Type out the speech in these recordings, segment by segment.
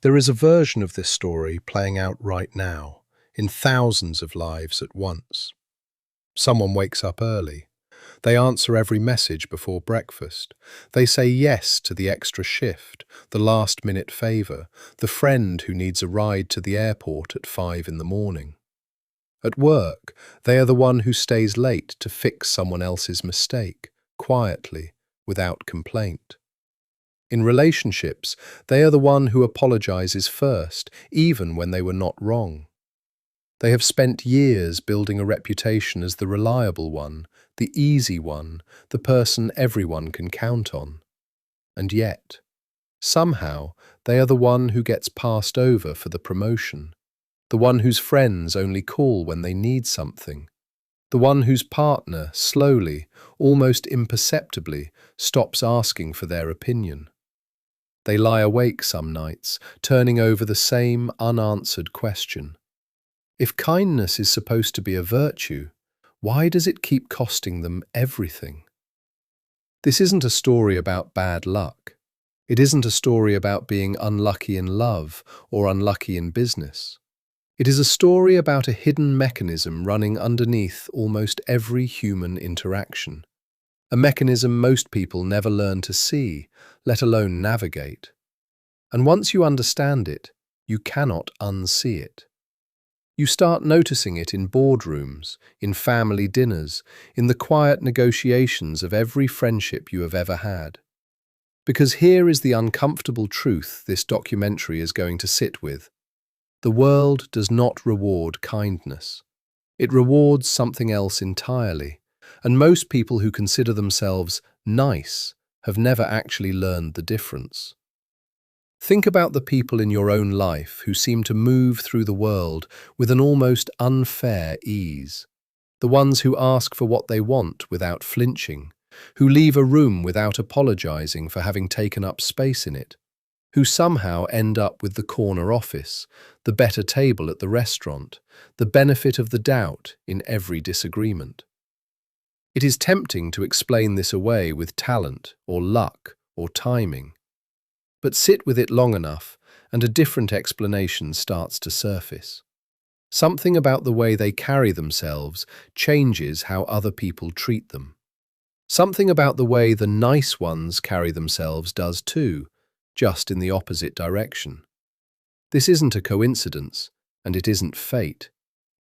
There is a version of this story playing out right now, in thousands of lives at once. Someone wakes up early. They answer every message before breakfast. They say yes to the extra shift, the last-minute favor, the friend who needs a ride to the airport at 5 in the morning. At work, they are the one who stays late to fix someone else's mistake, quietly, without complaint. In relationships, they are the one who apologizes first, even when they were not wrong. They have spent years building a reputation as the reliable one, the easy one, the person everyone can count on. And yet, somehow, they are the one who gets passed over for the promotion, the one whose friends only call when they need something, the one whose partner slowly, almost imperceptibly, stops asking for their opinion. They lie awake some nights, turning over the same unanswered question. If kindness is supposed to be a virtue, why does it keep costing them everything? This isn't a story about bad luck. It isn't a story about being unlucky in love or unlucky in business. It is a story about a hidden mechanism running underneath almost every human interaction. A mechanism most people never learn to see, let alone navigate. And once you understand it, you cannot unsee it. You start noticing it in boardrooms, in family dinners, in the quiet negotiations of every friendship you have ever had. Because here is the uncomfortable truth this documentary is going to sit with. The world does not reward kindness. It rewards something else entirely. And most people who consider themselves nice have never actually learned the difference. Think about the people in your own life who seem to move through the world with an almost unfair ease. The ones who ask for what they want without flinching, who leave a room without apologizing for having taken up space in it, who somehow end up with the corner office, the better table at the restaurant, the benefit of the doubt in every disagreement. It is tempting to explain this away with talent or luck or timing. But sit with it long enough and a different explanation starts to surface. Something about the way they carry themselves changes how other people treat them. Something about the way the nice ones carry themselves does too, just in the opposite direction. This isn't a coincidence, and it isn't fate.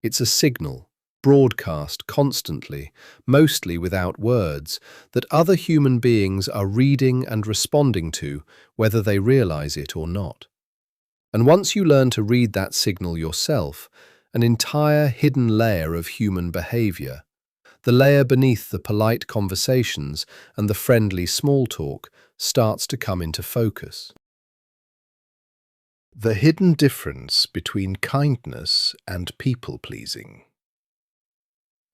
It's a signal, broadcast constantly, mostly without words, that other human beings are reading and responding to, whether they realize it or not. And once you learn to read that signal yourself, an entire hidden layer of human behavior, the layer beneath the polite conversations and the friendly small talk, starts to come into focus. The hidden difference between kindness and people-pleasing.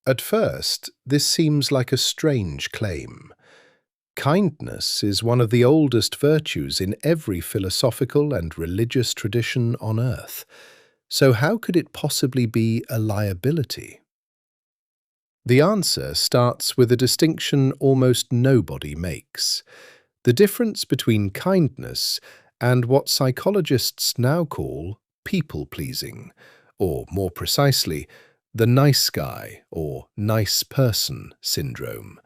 At first, this seems like a strange claim. Kindness is one of the oldest virtues in every philosophical and religious tradition on earth. So how could it possibly be a liability? The answer starts with a distinction almost nobody makes: the difference between kindness and what psychologists now call people-pleasing, or more precisely, the nice guy or nice person syndrome,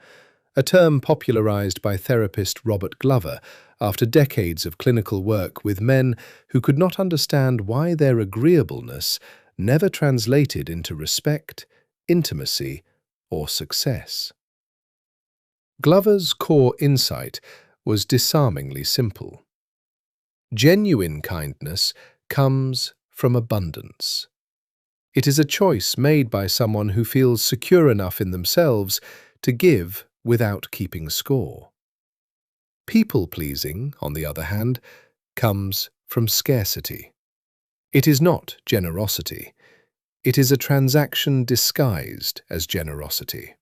a term popularized by therapist Robert Glover after decades of clinical work with men who could not understand why their agreeableness never translated into respect, intimacy, or success. Glover's core insight was disarmingly simple. Genuine kindness comes from abundance. It is a choice made by someone who feels secure enough in themselves to give without keeping score. People-pleasing, on the other hand, comes from scarcity. It is not generosity. It is a transaction disguised as generosity.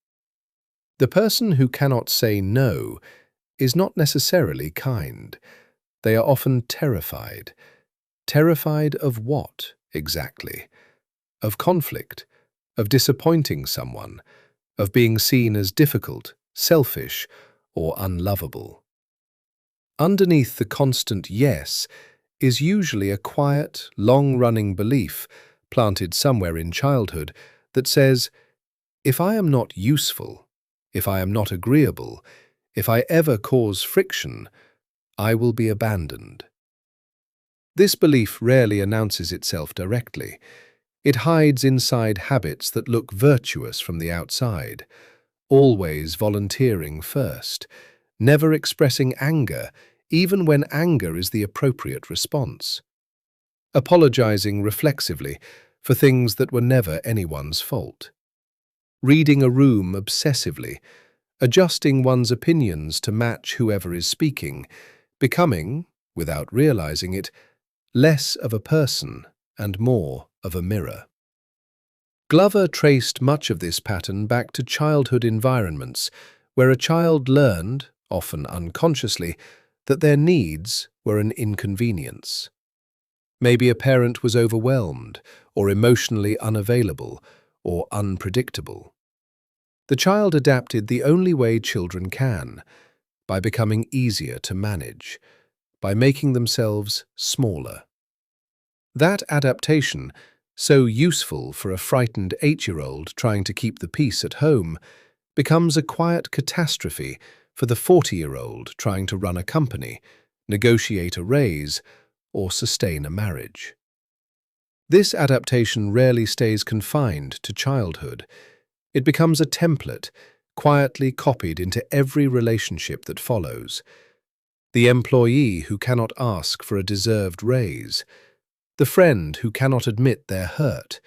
The person who cannot say no is not necessarily kind. They are often terrified. Terrified of what, exactly? Of conflict, of disappointing someone, of being seen as difficult, selfish, or unlovable. Underneath the constant yes is usually a quiet, long-running belief planted somewhere in childhood that says, if I am not useful, if I am not agreeable, if I ever cause friction, I will be abandoned. This belief rarely announces itself directly. It hides inside habits that look virtuous from the outside, always volunteering first, never expressing anger, even when anger is the appropriate response, apologizing reflexively for things that were never anyone's fault, reading a room obsessively, adjusting one's opinions to match whoever is speaking, becoming, without realizing it, less of a person and more of a mirror. Glover traced much of this pattern back to childhood environments where a child learned, often unconsciously, that their needs were an inconvenience. Maybe a parent was overwhelmed, or emotionally unavailable, or unpredictable. The child adapted the only way children can, by becoming easier to manage, by making themselves smaller. That adaptation, so useful for a frightened 8-year-old trying to keep the peace at home, becomes a quiet catastrophe for the 40-year-old trying to run a company, negotiate a raise, or sustain a marriage. This adaptation rarely stays confined to childhood. It becomes a template, quietly copied into every relationship that follows. The employee who cannot ask for a deserved raise, the friend who cannot admit they're hurt,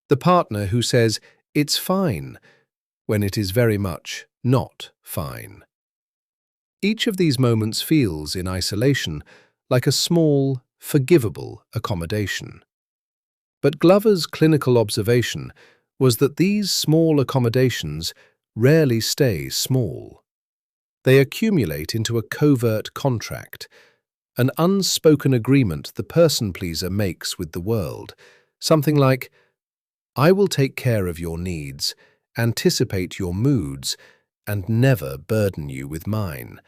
the partner who says, "It's fine," when it is very much not fine. Each of these moments feels, in isolation, like a small, forgivable accommodation. But Glover's clinical observation was that these small accommodations rarely stay small. They accumulate into a covert contract, an unspoken agreement the person-pleaser makes with the world, something like, "I will take care of your needs, anticipate your moods, and never burden you with mine.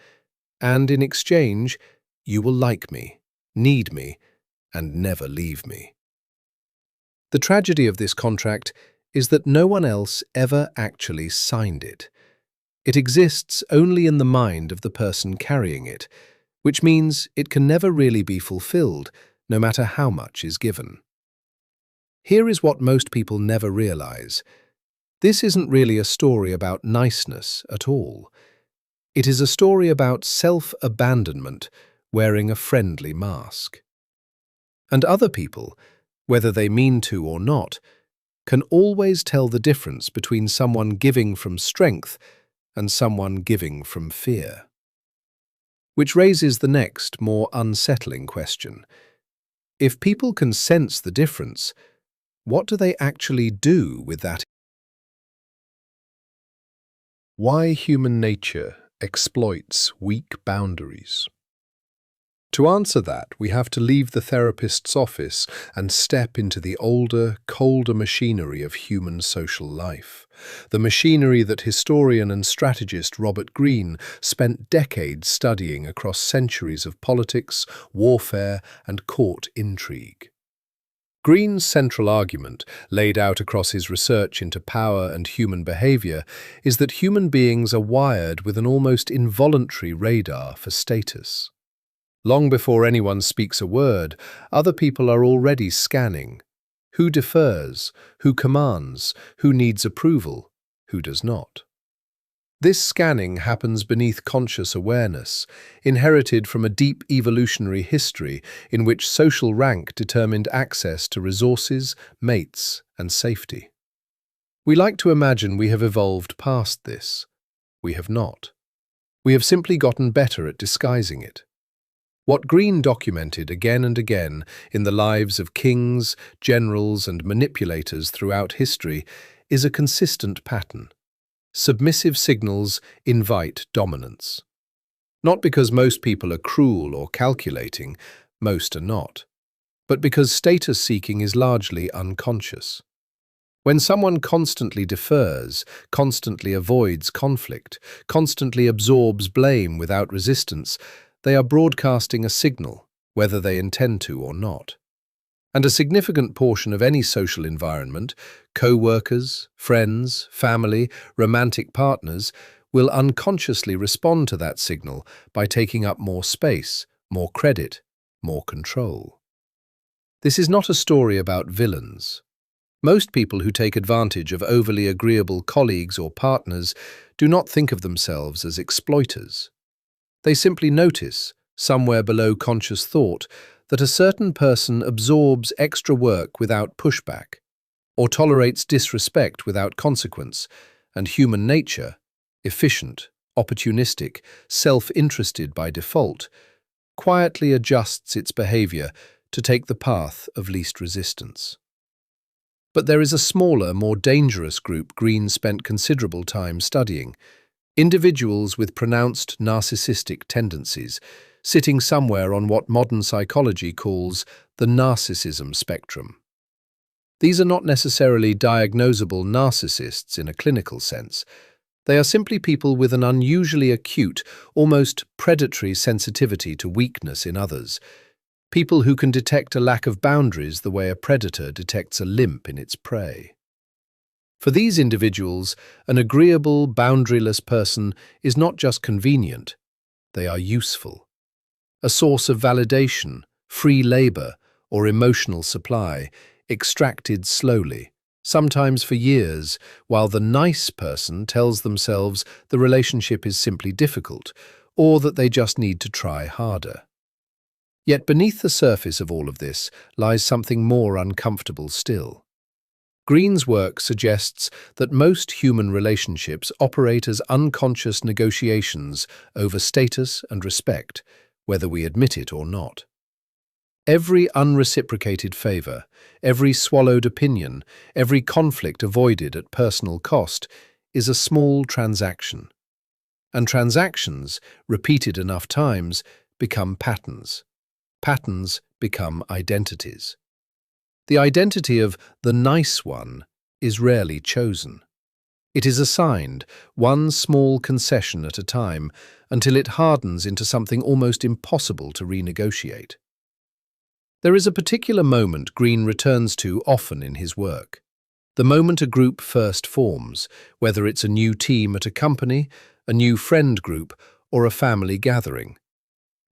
And in exchange, you will like me, need me, and never leave me." The tragedy of this contract is that no one else ever actually signed it. It exists only in the mind of the person carrying it, which means it can never really be fulfilled, no matter how much is given. Here is what most people never realize. This isn't really a story about niceness at all. It is a story about self-abandonment wearing a friendly mask. And other people, whether they mean to or not, can always tell the difference between someone giving from strength and someone giving from fear. Which raises the next, more unsettling question. If people can sense the difference, what do they actually do with that? Why human nature exploits weak boundaries. To answer that, we have to leave the therapist's office and step into the older, colder machinery of human social life. The machinery that historian and strategist Robert Greene spent decades studying across centuries of politics, warfare, and court intrigue. Greene's central argument, laid out across his research into power and human behavior, is that human beings are wired with an almost involuntary radar for status. Long before anyone speaks a word, other people are already scanning. Who defers? Who commands? Who needs approval? Who does not? This scanning happens beneath conscious awareness, inherited from a deep evolutionary history in which social rank determined access to resources, mates, and safety. We like to imagine we have evolved past this. We have not. We have simply gotten better at disguising it. What Greene documented again and again in the lives of kings, generals, and manipulators throughout history is a consistent pattern. Submissive signals invite dominance. Not because most people are cruel or calculating, most are not, but because status seeking is largely unconscious. When someone constantly defers, constantly avoids conflict, constantly absorbs blame without resistance, they are broadcasting a signal, whether they intend to or not. And a significant portion of any social environment, co-workers, friends, family, romantic partners, will unconsciously respond to that signal by taking up more space, more credit, more control. This is not a story about villains. Most people who take advantage of overly agreeable colleagues or partners do not think of themselves as exploiters. They simply notice, somewhere below conscious thought, that a certain person absorbs extra work without pushback, or tolerates disrespect without consequence, and human nature, efficient, opportunistic, self-interested by default, quietly adjusts its behavior to take the path of least resistance. But there is a smaller, more dangerous group Greene spent considerable time studying: individuals with pronounced narcissistic tendencies, sitting somewhere on what modern psychology calls the narcissism spectrum. These are not necessarily diagnosable narcissists in a clinical sense. They are simply people with an unusually acute, almost predatory sensitivity to weakness in others. People who can detect a lack of boundaries the way a predator detects a limp in its prey. For these individuals, an agreeable, boundaryless person is not just convenient, they are useful. A source of validation, free labor, or emotional supply, extracted slowly, sometimes for years, while the nice person tells themselves the relationship is simply difficult, or that they just need to try harder. Yet beneath the surface of all of this lies something more uncomfortable still. Greene's work suggests that most human relationships operate as unconscious negotiations over status and respect, whether we admit it or not. Every unreciprocated favor, every swallowed opinion, every conflict avoided at personal cost is a small transaction. And transactions, repeated enough times, become patterns. Patterns become identities. The identity of the nice one is rarely chosen. It is assigned, one small concession at a time, until it hardens into something almost impossible to renegotiate. There is a particular moment Greene returns to often in his work. The moment a group first forms, whether it's a new team at a company, a new friend group, or a family gathering.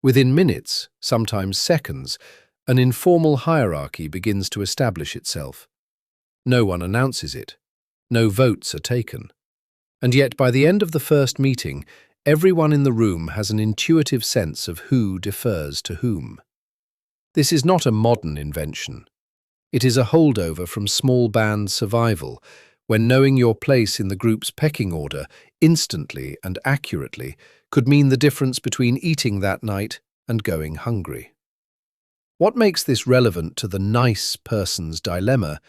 Within minutes, sometimes seconds, an informal hierarchy begins to establish itself. No one announces it. No votes are taken. And yet, by the end of the first meeting, everyone in the room has an intuitive sense of who defers to whom. This is not a modern invention. It is a holdover from small band survival, when knowing your place in the group's pecking order instantly and accurately could mean the difference between eating that night and going hungry. What makes this relevant to the nice person's dilemma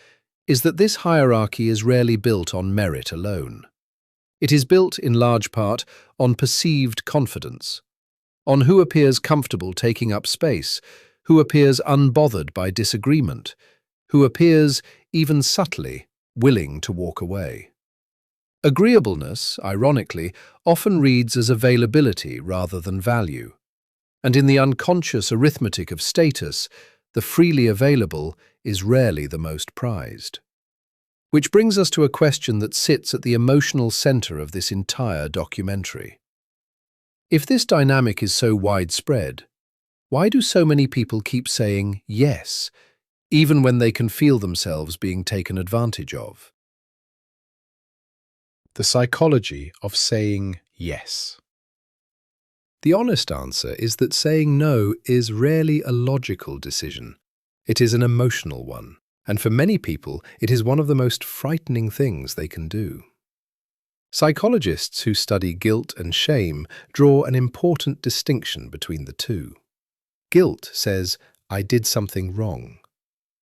is that this hierarchy is rarely built on merit alone. It is built, in large part, on perceived confidence, on who appears comfortable taking up space, who appears unbothered by disagreement, who appears, even subtly, willing to walk away. Agreeableness, ironically, often reads as availability rather than value. And in the unconscious arithmetic of status, the freely available is rarely the most prized. Which brings us to a question that sits at the emotional center of this entire documentary. If this dynamic is so widespread, why do so many people keep saying yes, even when they can feel themselves being taken advantage of? The psychology of saying yes. The honest answer is that saying no is rarely a logical decision. It is an emotional one, and for many people, it is one of the most frightening things they can do. Psychologists who study guilt and shame draw an important distinction between the two. Guilt says, I did something wrong.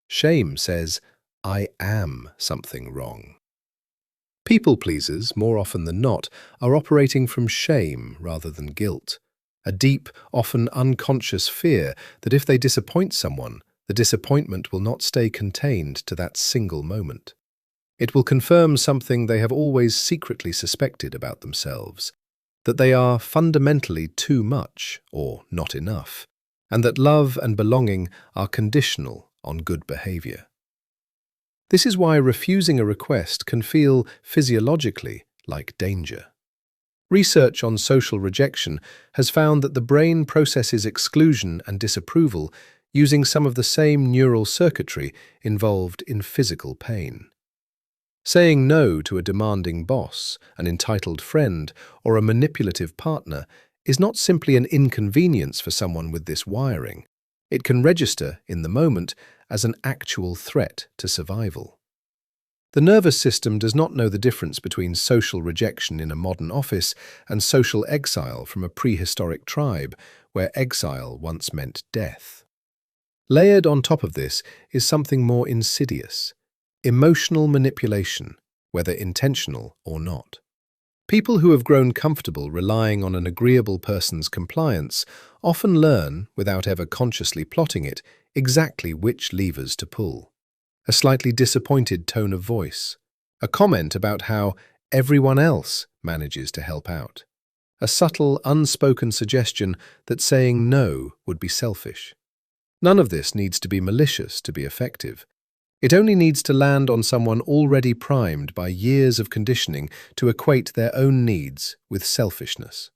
Shame says, I am something wrong. People pleasers, more often than not, are operating from shame rather than guilt. A deep, often unconscious fear that if they disappoint someone, the disappointment will not stay contained to that single moment. It will confirm something they have always secretly suspected about themselves, that they are fundamentally too much or not enough. and that love and belonging are conditional on good behavior. This is why refusing a request can feel physiologically like danger. Research on social rejection has found that the brain processes exclusion and disapproval using some of the same neural circuitry involved in physical pain. Saying no to a demanding boss, an entitled friend, or a manipulative partner is not simply an inconvenience for someone with this wiring. It can register, in the moment, as an actual threat to survival. The nervous system does not know the difference between social rejection in a modern office and social exile from a prehistoric tribe where exile once meant death. Layered on top of this is something more insidious: emotional manipulation, whether intentional or not. People who have grown comfortable relying on an agreeable person's compliance often learn, without ever consciously plotting it, exactly which levers to pull. A slightly disappointed tone of voice, a comment about how everyone else manages to help out, a subtle, unspoken suggestion that saying no would be selfish. None of this needs to be malicious to be effective. It only needs to land on someone already primed by years of conditioning to equate their own needs with selfishness.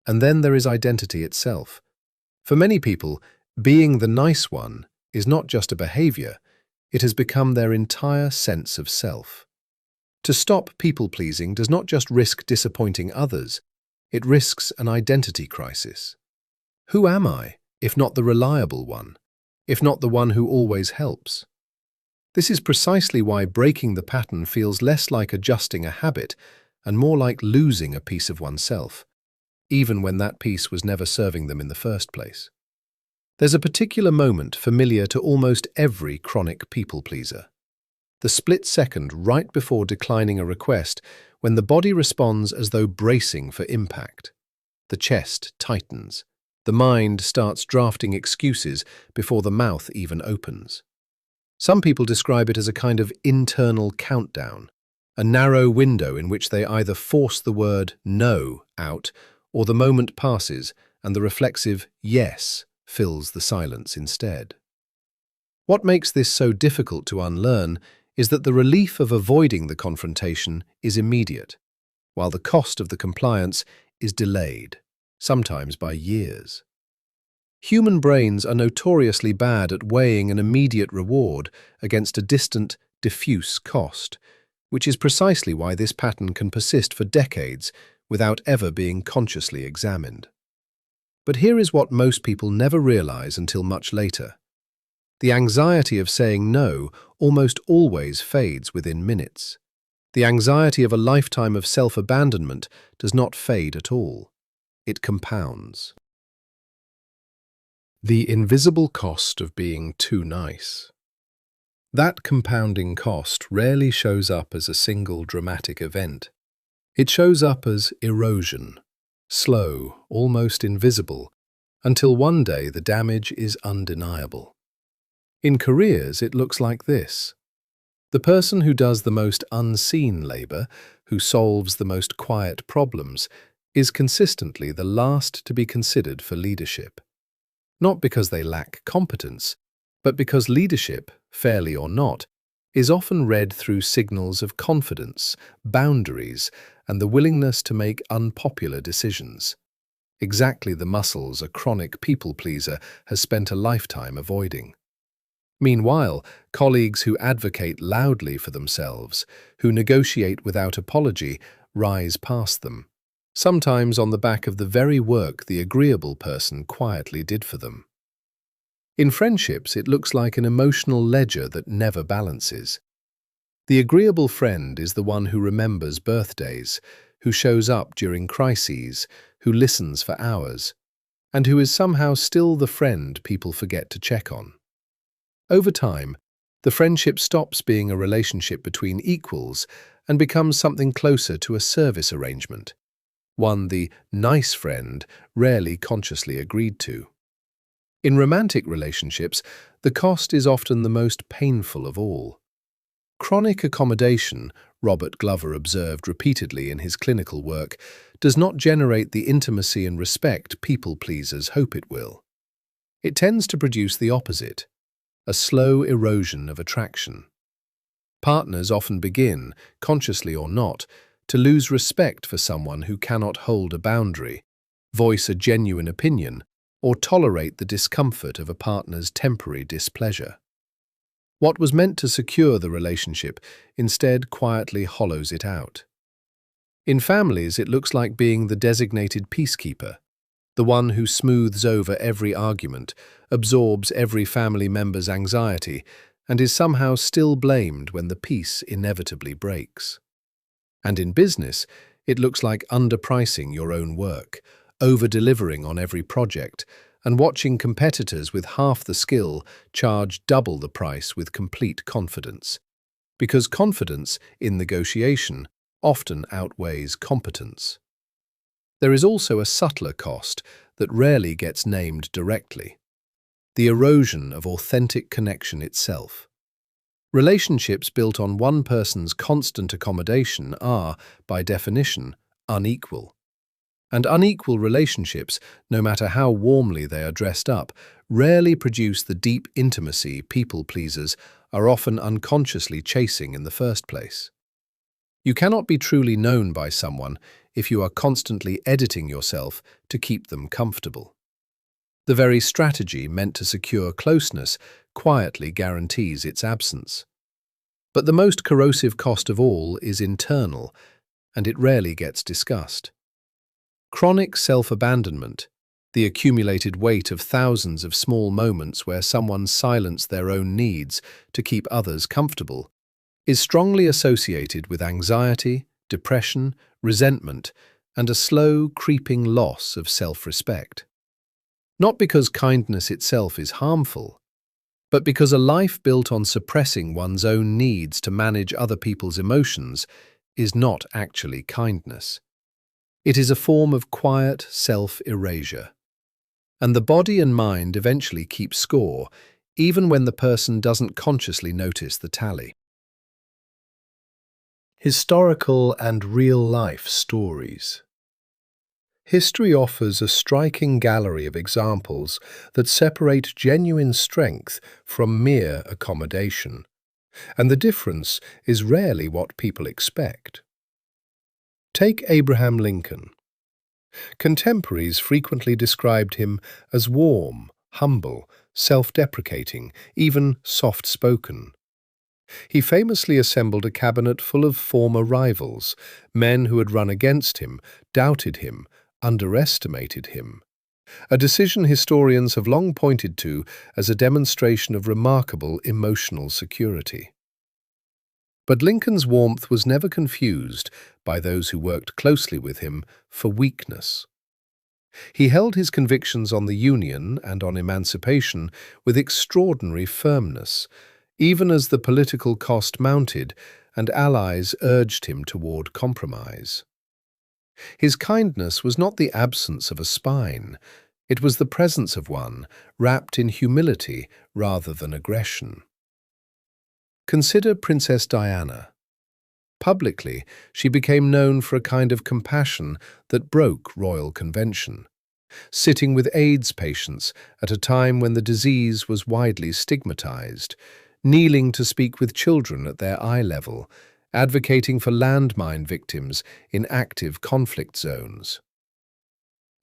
And then there is identity itself. For many people, being the nice one is not just a behavior, it has become their entire sense of self. To stop people-pleasing does not just risk disappointing others, it risks an identity crisis. Who am I, if not the reliable one, if not the one who always helps? This is precisely why breaking the pattern feels less like adjusting a habit and more like losing a piece of oneself, even when that piece was never serving them in the first place. There's a particular moment familiar to almost every chronic people-pleaser. The split second right before declining a request when the body responds as though bracing for impact. The chest tightens. The mind starts drafting excuses before the mouth even opens. Some people describe it as a kind of internal countdown, a narrow window in which they either force the word no out or the moment passes and the reflexive yes fills the silence instead. What makes this so difficult to unlearn is that the relief of avoiding the confrontation is immediate, while the cost of the compliance is delayed, sometimes by years. Human brains are notoriously bad at weighing an immediate reward against a distant, diffuse cost, which is precisely why this pattern can persist for decades without ever being consciously examined. But here is what most people never realize until much later. The anxiety of saying no almost always fades within minutes. The anxiety of a lifetime of self-abandonment does not fade at all. It compounds. The invisible cost of being too nice. That compounding cost rarely shows up as a single dramatic event. It shows up as erosion, slow, almost invisible, until one day the damage is undeniable. In careers, it looks like this. The person who does the most unseen labor, who solves the most quiet problems, is consistently the last to be considered for leadership. Not because they lack competence, but because leadership, fairly or not, is often read through signals of confidence, boundaries, and the willingness to make unpopular decisions. Exactly the muscles a chronic people-pleaser has spent a lifetime avoiding. Meanwhile, colleagues who advocate loudly for themselves, who negotiate without apology, rise past them, sometimes on the back of the very work the agreeable person quietly did for them. In friendships, it looks like an emotional ledger that never balances. The agreeable friend is the one who remembers birthdays, who shows up during crises, who listens for hours, and who is somehow still the friend people forget to check on. Over time, the friendship stops being a relationship between equals and becomes something closer to a service arrangement, one the nice friend rarely consciously agreed to. In romantic relationships, the cost is often the most painful of all. Chronic accommodation, Robert Glover observed repeatedly in his clinical work, does not generate the intimacy and respect people-pleasers hope it will. It tends to produce the opposite, a slow erosion of attraction. Partners often begin, consciously or not, to lose respect for someone who cannot hold a boundary, voice a genuine opinion, or tolerate the discomfort of a partner's temporary displeasure. What was meant to secure the relationship instead quietly hollows it out. In families, it looks like being the designated peacekeeper, the one who smooths over every argument, absorbs every family member's anxiety, and is somehow still blamed when the peace inevitably breaks. And in business, it looks like underpricing your own work, over-delivering on every project, and watching competitors with half the skill charge double the price with complete confidence. Because confidence, in negotiation, often outweighs competence. There is also a subtler cost that rarely gets named directly: the erosion of authentic connection itself. Relationships built on one person's constant accommodation are, by definition, unequal. And unequal relationships, no matter how warmly they are dressed up, rarely produce the deep intimacy people-pleasers are often unconsciously chasing in the first place. You cannot be truly known by someone if you are constantly editing yourself to keep them comfortable. The very strategy meant to secure closeness quietly guarantees its absence. But the most corrosive cost of all is internal, and it rarely gets discussed. Chronic self-abandonment, the accumulated weight of thousands of small moments where someone silenced their own needs to keep others comfortable, is strongly associated with anxiety, depression, resentment, and a slow, creeping loss of self-respect. Not because kindness itself is harmful, but because a life built on suppressing one's own needs to manage other people's emotions is not actually kindness. It is a form of quiet self-erasure. And the body and mind eventually keep score, even when the person doesn't consciously notice the tally. Historical and real-life stories. History offers a striking gallery of examples that separate genuine strength from mere accommodation, and the difference is rarely what people expect. Take Abraham Lincoln. Contemporaries frequently described him as warm, humble, self-deprecating, even soft-spoken. He famously assembled a cabinet full of former rivals, men who had run against him, doubted him, underestimated him, a decision historians have long pointed to as a demonstration of remarkable emotional security. But Lincoln's warmth was never confused, by those who worked closely with him, for weakness. He held his convictions on the Union and on emancipation with extraordinary firmness, even as the political cost mounted and allies urged him toward compromise. His kindness was not the absence of a spine, it was the presence of one, wrapped in humility rather than aggression. Consider Princess Diana. Publicly, she became known for a kind of compassion that broke royal convention, sitting with AIDS patients at a time when the disease was widely stigmatized, kneeling to speak with children at their eye level, advocating for landmine victims in active conflict zones.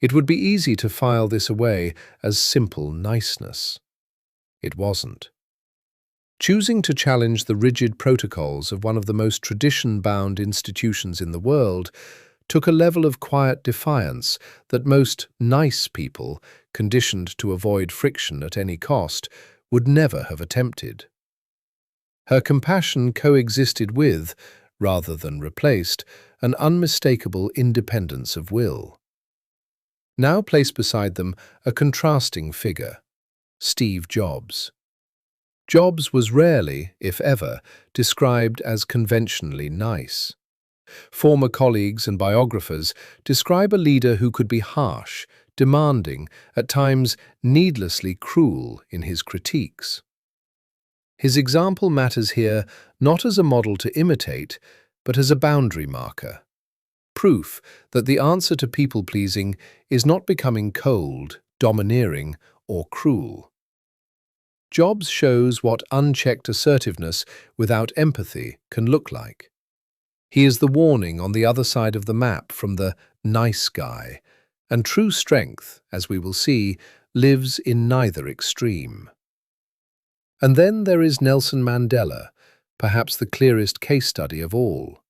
It would be easy to file this away as simple niceness. It wasn't. Choosing to challenge the rigid protocols of one of the most tradition-bound institutions in the world took a level of quiet defiance that most nice people, conditioned to avoid friction at any cost, would never have attempted. Her compassion coexisted with, rather than replaced, an unmistakable independence of will. Now place beside them a contrasting figure, Steve Jobs. Jobs was rarely, if ever, described as conventionally nice. Former colleagues and biographers describe a leader who could be harsh, demanding, at times needlessly cruel in his critiques. His example matters here not as a model to imitate, but as a boundary marker. Proof that the answer to people-pleasing is not becoming cold, domineering, or cruel. Jobs shows what unchecked assertiveness without empathy can look like. He is the warning on the other side of the map from the nice guy, and true strength, as we will see, lives in neither extreme. And then there is Nelson Mandela, perhaps the clearest case study of all.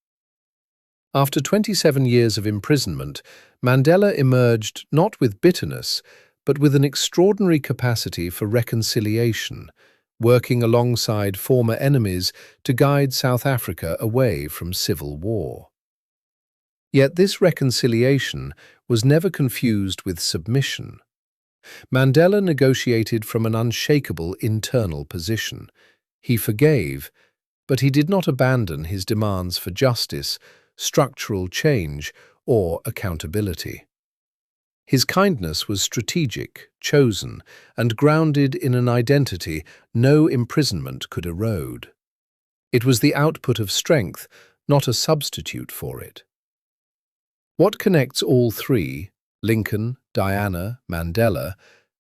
After 27 years of imprisonment, Mandela emerged not with bitterness, but with an extraordinary capacity for reconciliation, working alongside former enemies to guide South Africa away from civil war. Yet this reconciliation was never confused with submission. Mandela negotiated from an unshakable internal position. He forgave, but he did not abandon his demands for justice, structural change, or accountability. His kindness was strategic, chosen, and grounded in an identity no imprisonment could erode. It was the output of strength, not a substitute for it. What connects all three, Lincoln, Diana, Mandela,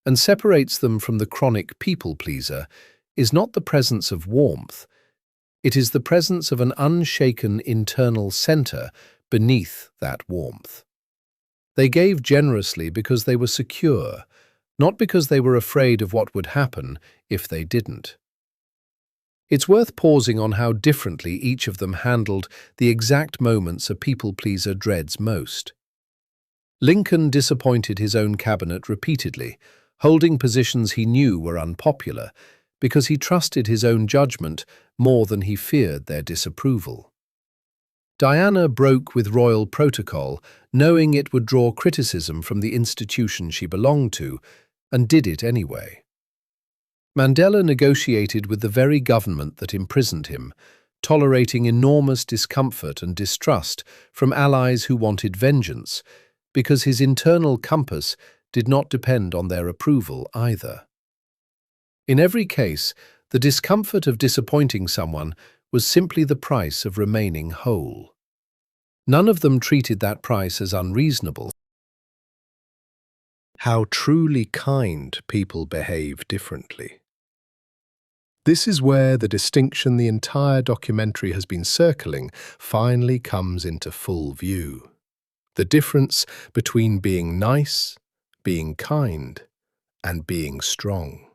and separates them from the chronic people-pleaser is not the presence of warmth, it is the presence of an unshaken internal center beneath that warmth. They gave generously because they were secure, not because they were afraid of what would happen if they didn't. It's worth pausing on how differently each of them handled the exact moments a people-pleaser dreads most. Lincoln disappointed his own cabinet repeatedly, holding positions he knew were unpopular, because he trusted his own judgment more than he feared their disapproval. Diana broke with royal protocol, knowing it would draw criticism from the institution she belonged to, and did it anyway. Mandela negotiated with the very government that imprisoned him, tolerating enormous discomfort and distrust from allies who wanted vengeance, because his internal compass did not depend on their approval either. In every case, the discomfort of disappointing someone was simply the price of remaining whole. None of them treated that price as unreasonable. How truly kind people behave differently. This is where the distinction the entire documentary has been circling finally comes into full view. The difference between being nice, being kind, and being strong.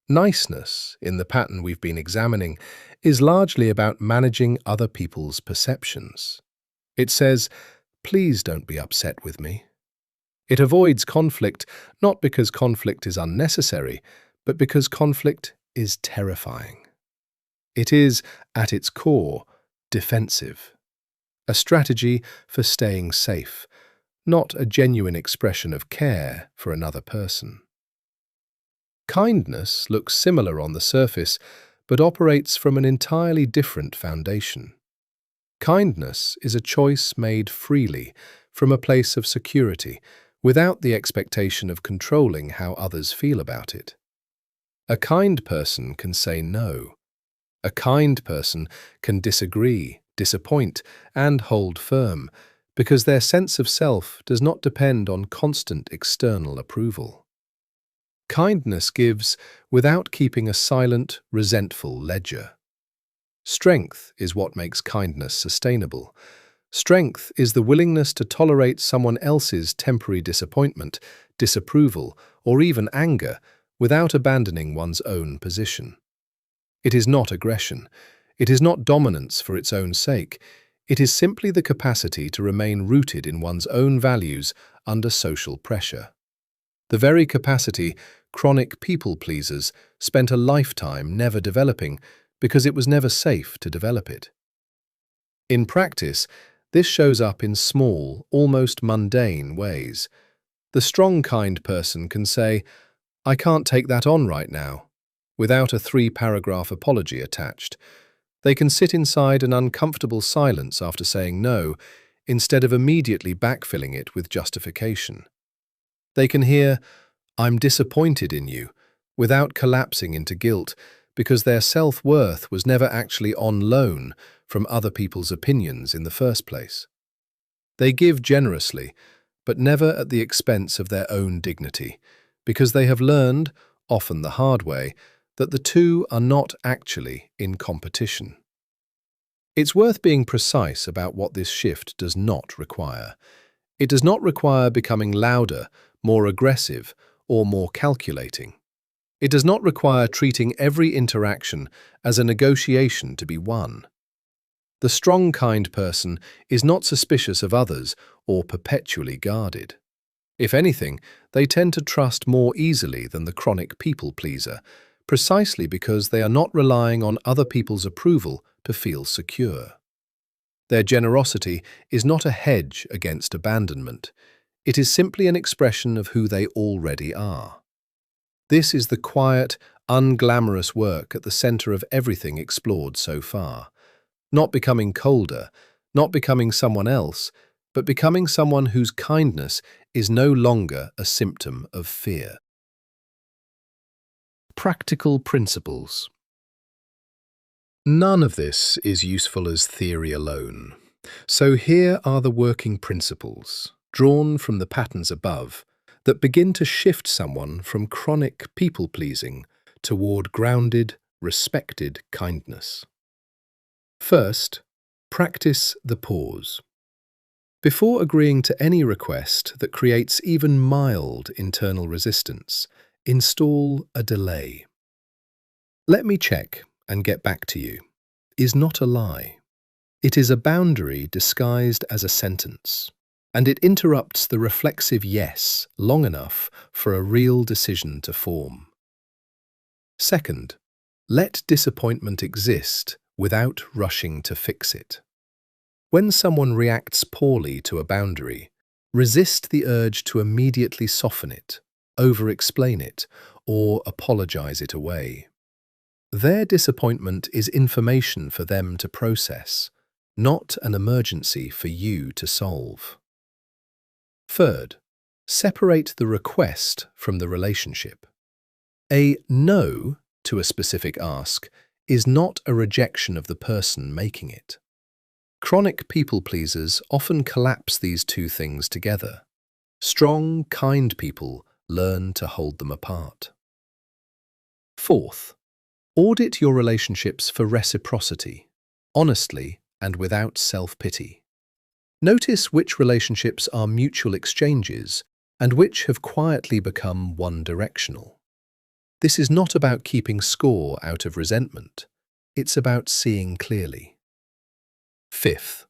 Niceness, in the pattern we've been examining, is largely about managing other people's perceptions. It says, "Please don't be upset with me." It avoids conflict, not because conflict is unnecessary, but because conflict is terrifying. It is, at its core, defensive. A strategy for staying safe, not a genuine expression of care for another person. Kindness looks similar on the surface, but operates from an entirely different foundation. Kindness is a choice made freely, from a place of security, without the expectation of controlling how others feel about it. A kind person can say no. A kind person can disagree, disappoint, and hold firm, because their sense of self does not depend on constant external approval. Kindness gives without keeping a silent, resentful ledger. Strength is what makes kindness sustainable. Strength is the willingness to tolerate someone else's temporary disappointment, disapproval, or even anger without abandoning one's own position. It is not aggression. It is not dominance for its own sake. It is simply the capacity to remain rooted in one's own values under social pressure. The very capacity chronic people-pleasers spent a lifetime never developing because it was never safe to develop it. In practice, this shows up in small, almost mundane ways. The strong, kind person can say, "I can't take that on right now," without a 3-paragraph apology attached. They can sit inside an uncomfortable silence after saying no, instead of immediately backfilling it with justification. They can hear, "I'm disappointed in you," without collapsing into guilt, because their self-worth was never actually on loan from other people's opinions in the first place. They give generously, but never at the expense of their own dignity, because they have learned, often the hard way, that the two are not actually in competition. It's worth being precise about what this shift does not require. It does not require becoming louder, more aggressive, or more calculating. It does not require treating every interaction as a negotiation to be won. The strong, kind person is not suspicious of others or perpetually guarded. If anything, they tend to trust more easily than the chronic people-pleaser, precisely because they are not relying on other people's approval to feel secure. Their generosity is not a hedge against abandonment. It is simply an expression of who they already are. This is the quiet, unglamorous work at the center of everything explored so far. Not becoming colder, not becoming someone else, but becoming someone whose kindness is no longer a symptom of fear. Practical principles. None of this is useful as theory alone. So here are the working principles, drawn from the patterns above, that begin to shift someone from chronic people-pleasing toward grounded, respected kindness. First, practice the pause. Before agreeing to any request that creates even mild internal resistance, install a delay. "Let me check and get back to you" is not a lie. It is a boundary disguised as a sentence, and it interrupts the reflexive yes long enough for a real decision to form. Second, let disappointment exist without rushing to fix it. When someone reacts poorly to a boundary, resist the urge to immediately soften it, over-explain it, or apologize it away. Their disappointment is information for them to process, not an emergency for you to solve. Third, separate the request from the relationship. A no to a specific ask is not a rejection of the person making it. Chronic people-pleasers often collapse these two things together. Strong, kind people learn to hold them apart. Fourth, audit your relationships for reciprocity, honestly and without self-pity. Notice which relationships are mutual exchanges and which have quietly become one-directional. This is not about keeping score out of resentment. It's about seeing clearly. Fifth,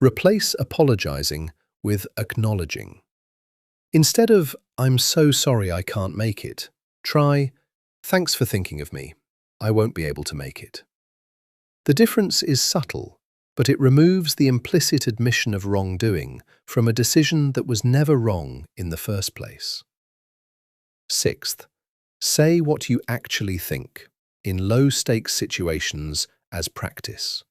replace apologizing with acknowledging. Instead of "I'm so sorry I can't make it," try "Thanks for thinking of me. I won't be able to make it." The difference is subtle, but it removes the implicit admission of wrongdoing from a decision that was never wrong in the first place. Sixth, say what you actually think in low-stakes situations as practice.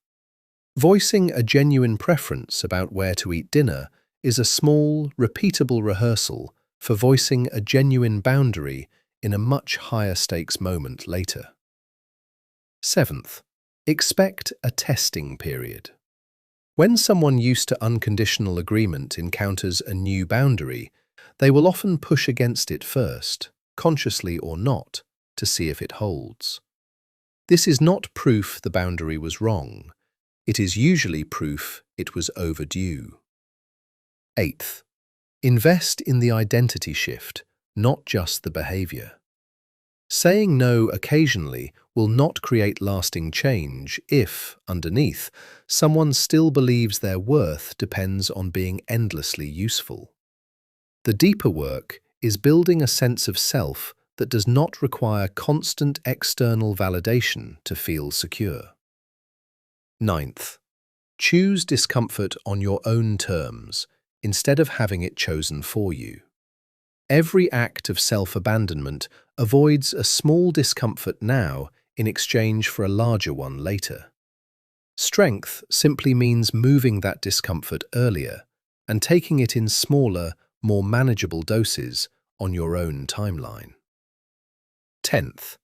Voicing a genuine preference about where to eat dinner is a small, repeatable rehearsal for voicing a genuine boundary in a much higher-stakes moment later. Seventh, expect a testing period. When someone used to unconditional agreement encounters a new boundary, they will often push against it first, consciously or not, to see if it holds. This is not proof the boundary was wrong. It is usually proof it was overdue. Eighth, invest in the identity shift, not just the behavior. Saying no occasionally will not create lasting change if, underneath, someone still believes their worth depends on being endlessly useful. The deeper work is building a sense of self that does not require constant external validation to feel secure. Ninth, choose discomfort on your own terms instead of having it chosen for you. Every act of self-abandonment avoids a small discomfort now in exchange for a larger one later. Strength simply means moving that discomfort earlier and taking it in smaller, more manageable doses on your own timeline. 10th,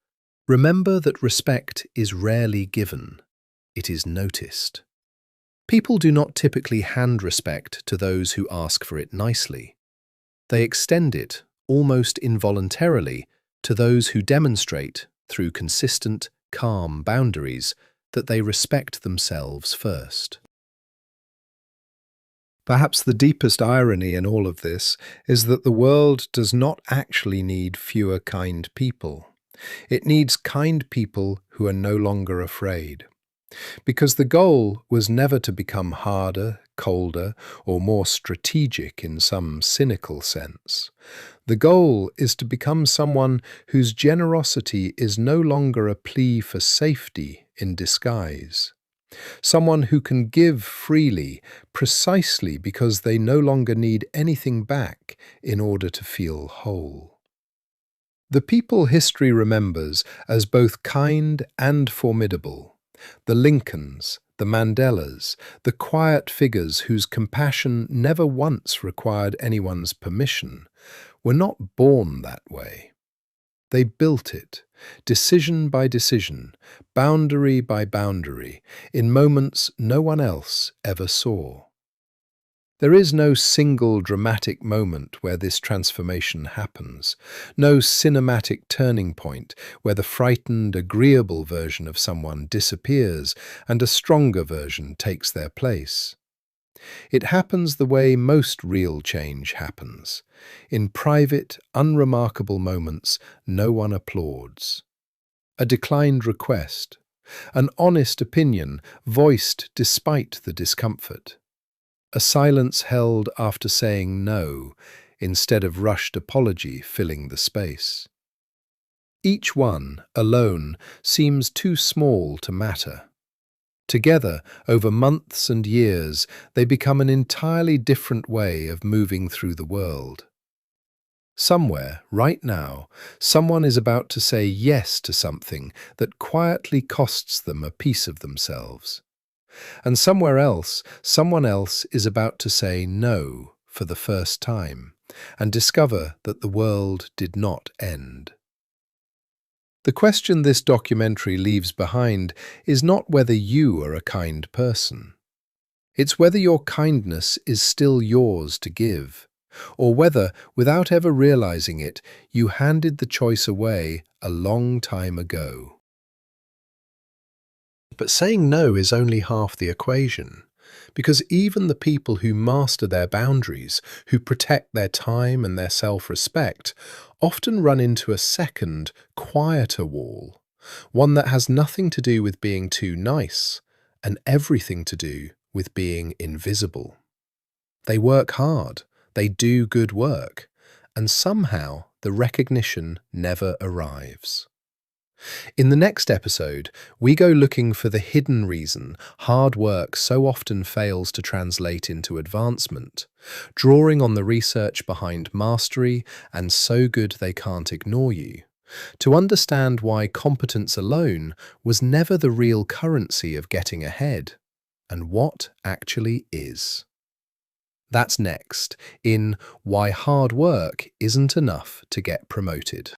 remember that respect is rarely given. It is noticed. People do not typically hand respect to those who ask for it nicely. They extend it almost involuntarily, to those who demonstrate, through consistent, calm boundaries, that they respect themselves first. Perhaps the deepest irony in all of this is that the world does not actually need fewer kind people. It needs kind people who are no longer afraid. Because the goal was never to become harder, colder, or more strategic in some cynical sense. The goal is to become someone whose generosity is no longer a plea for safety in disguise. Someone who can give freely precisely because they no longer need anything back in order to feel whole. The people history remembers as both kind and formidable, the Lincolns, the Mandelas, the quiet figures whose compassion never once required anyone's permission, were not born that way. They built it, decision by decision, boundary by boundary, in moments no one else ever saw. There is no single dramatic moment where this transformation happens, no cinematic turning point where the frightened, agreeable version of someone disappears and a stronger version takes their place. It happens the way most real change happens, in private, unremarkable moments no one applauds. A declined request, an honest opinion voiced despite the discomfort. A silence held after saying no, instead of rushed apology filling the space. Each one, alone, seems too small to matter. Together, over months and years, they become an entirely different way of moving through the world. Somewhere, right now, someone is about to say yes to something that quietly costs them a piece of themselves. And somewhere else, someone else is about to say no for the first time and discover that the world did not end. The question this documentary leaves behind is not whether you are a kind person. It's whether your kindness is still yours to give, or whether, without ever realizing it, you handed the choice away a long time ago. But saying no is only half the equation, because even the people who master their boundaries, who protect their time and their self-respect, often run into a second, quieter wall, one that has nothing to do with being too nice and everything to do with being invisible. They work hard, they do good work, and somehow the recognition never arrives. In the next episode, we go looking for the hidden reason hard work so often fails to translate into advancement, drawing on the research behind mastery and so good they can't ignore you, to understand why competence alone was never the real currency of getting ahead, and what actually is. That's next, in Why Hard Work Isn't Enough to Get Promoted.